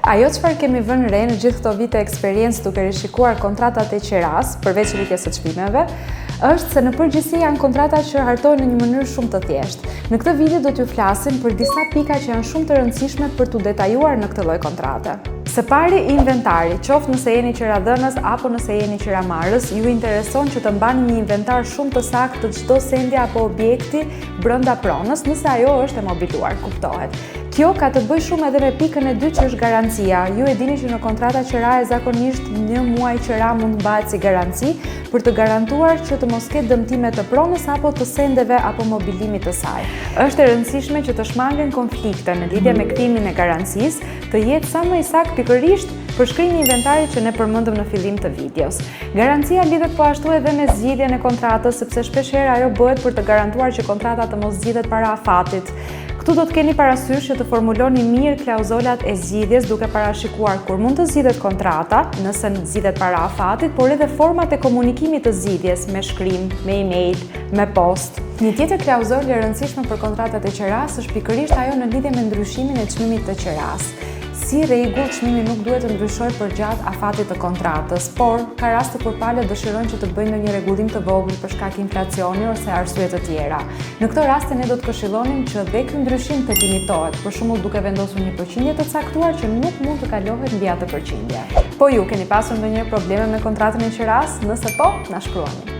Ajo çfarë kemi vënë re në gjithë këto vite eksperiencë duke rishikuar kontratat e qeras, përveç rritjes së çmimeve, është se në përgjithësi janë kontrata që hartohen në një mënyrë shumë të thjeshtë. Në këtë video do t'ju flasim për disa pika që janë shumë të rëndësishme për t'u detajuar në këtë lloj kontrate. Së pari, inventari, qoftë nëse jeni qeradhënës apo nëse jeni qeramarrës, ju intereson që të mbani një inventar shumë të saktë të çdo sendje apo objekti brenda pronës, nëse ajo është e mobiluar, kuptohet. Kjo ka të bëjë shumë edhe me pikën e dytë që është garancia. Ju e dini që në kontrata qeraje zakonisht 1 muaj qera mund mbahet si garanci për të garantuar që të mos ketë dëmtime të pronës apo të sendeve apo mobilimit të saj. Është e rëndësishme që të shmangen konflikte në lidhje me kthimin e garancisë, të jetë sa më i saktë pikërisht përshkrimi i inventarit që ne përmendëm në fillim të videos. Garancia lidhet po ashtu edhe me zgjidhjen e kontratës, sepse shpeshherë ajo bëhet për të garantuar që kontrata të mos zgjidhet para afatit. Këtu do të keni parasysh që të formuloni mirë klauzolat e zgjidhjes duke parashikuar kur mund të zgjidhet kontrata, nëse zgjidhet para afatit, por edhe format e komunikimit të zgjidhjes me shkrim, me email, me post. Një tjetër klauzolë e rëndësishme për kontratat e qeras është pikërisht ajo në lidhje me ndryshimin e çmimit të qeras. Si rregull, çmimi nuk duhet të ndryshojë përgjatë afatit të kontratës, por ka raste kur palët dëshirojnë që të bëjnë ndonjë rregullim të vogël për shkak inflacioni ose arsye të tjera. Në këtë rast ne do të këshillonim që dhe ky ndryshim të limitohet, për shembull duke vendosur një përqindje të caktuar që nuk mund të kalohet mbi atë përqindje. Po ju keni pasur ndonjëherë probleme me kontratën e qeras? Nëse po, na shkruani.